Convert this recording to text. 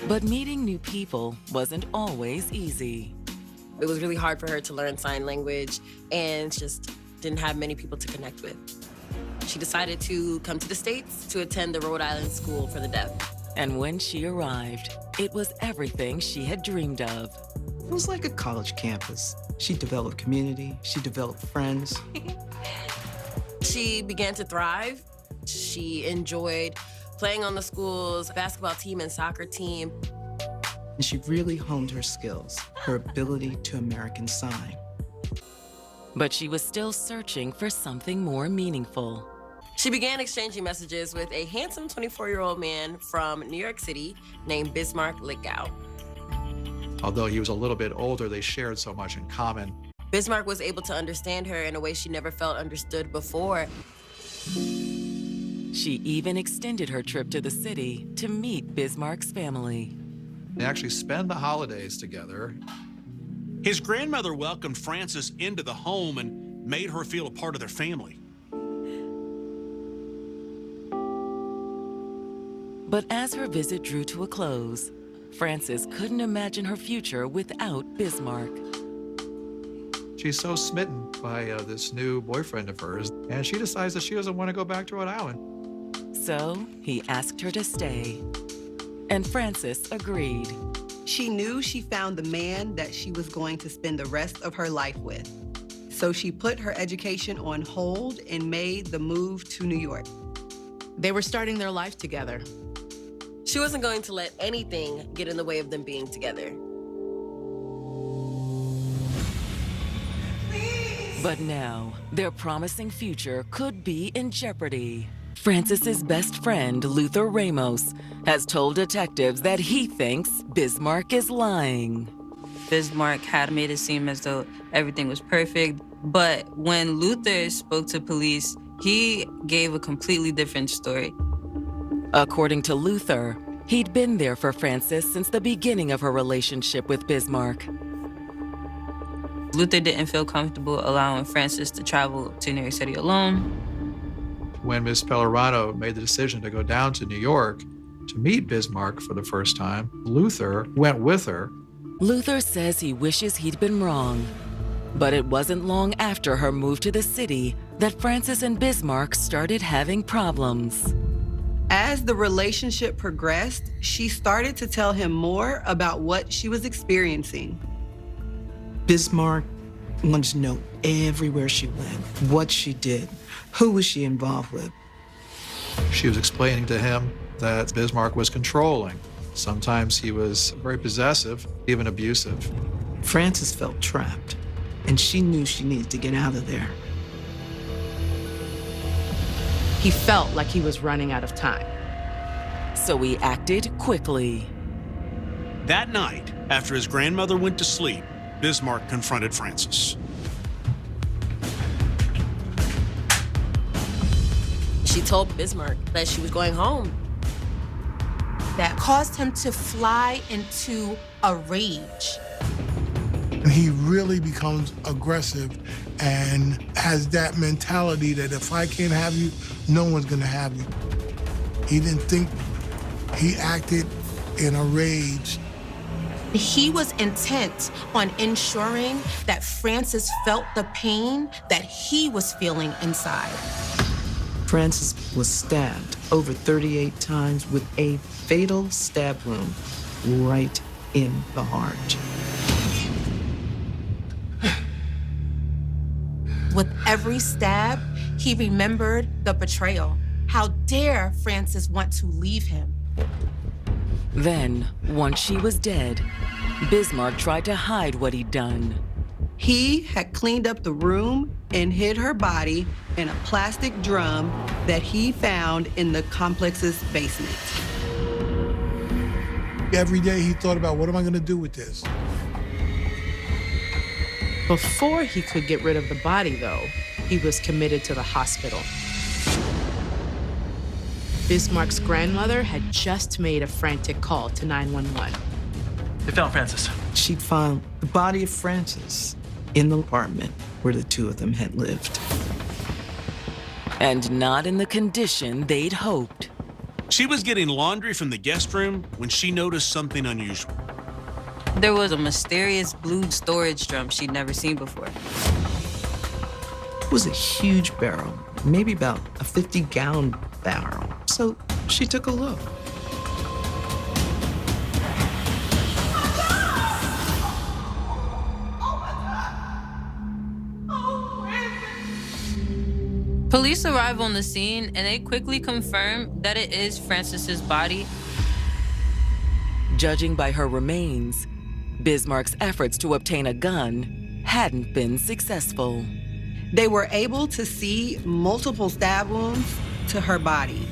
But meeting new people wasn't always easy. It was really hard for her to learn sign language and just didn't have many people to connect with. She decided to come to the States to attend the Rhode Island School for the Deaf. And when she arrived, it was everything she had dreamed of. It was like a college campus. She developed community, she developed friends. She began to thrive. She enjoyed playing on the school's basketball team and soccer team. And she really honed her skills, her ability to American Sign. But she was still searching for something more meaningful. She began exchanging messages with a handsome 24-year-old man from New York City named Bismarck Litgow. Although he was a little bit older, they shared so much in common. Bismarck was able to understand her in a way she never felt understood before. She even extended her trip to the city to meet Bismarck's family. They actually spend the holidays together. His grandmother welcomed Frances into the home and made her feel a part of their family. But as her visit drew to a close, Frances couldn't imagine her future without Bismarck. She's so smitten by this new boyfriend of hers, and she decides that she doesn't want to go back to Rhode Island. So he asked her to stay, and Frances agreed. She knew she found the man that she was going to spend the rest of her life with. So she put her education on hold and made the move to New York. They were starting their life together. She wasn't going to let anything get in the way of them being together. But now, their promising future could be in jeopardy. Frances's best friend, Luther Ramos, has told detectives that he thinks Bismarck is lying. Bismarck had made it seem as though everything was perfect, but when Luther spoke to police, he gave a completely different story. According to Luther, he'd been there for Frances since the beginning of her relationship with Bismarck. Luther didn't feel comfortable allowing Frances to travel to New York City alone. When Miss Pellerano made the decision to go down to New York to meet Bismarck for the first time, Luther went with her. Luther says he wishes he'd been wrong. But it wasn't long after her move to the city that Frances and Bismarck started having problems. As the relationship progressed, she started to tell him more about what she was experiencing. Bismarck wanted to know everywhere she went, what she did, who was she involved with. She was explaining to him that Bismarck was controlling. Sometimes he was very possessive, even abusive. Frances felt trapped, and she knew she needed to get out of there. He felt like he was running out of time. So he acted quickly. That night, after his grandmother went to sleep, Bismarck confronted Frances. She told Bismarck that she was going home. That caused him to fly into a rage. And he really becomes aggressive and has that mentality that if I can't have you, no one's gonna have you. He didn't think, he acted in a rage. He was intent on ensuring that Frances felt the pain that he was feeling inside. Frances was stabbed over 38 times with a fatal stab wound right in the heart. With every stab, he remembered the betrayal. How dare Frances want to leave him? Then, once she was dead, Bismarck tried to hide what he'd done. He had cleaned up the room and hid her body in a plastic drum that he found in the complex's basement. Every day he thought about, what am I gonna do with this? Before he could get rid of the body, though, he was committed to the hospital. Bismarck's grandmother had just made a frantic call to 911. They found Frances. She found the body of Frances in the apartment where the two of them had lived. And not in the condition they'd hoped. She was getting laundry from the guest room when she noticed something unusual. There was a mysterious blue storage drum she'd never seen before. It was a huge barrel, maybe about a 50-gallon barrel. So she took a look. Police arrive on the scene and they quickly confirm that it is Frances's body. Judging by her remains, Bismarck's efforts to obtain a gun hadn't been successful. They were able to see multiple stab wounds to her body.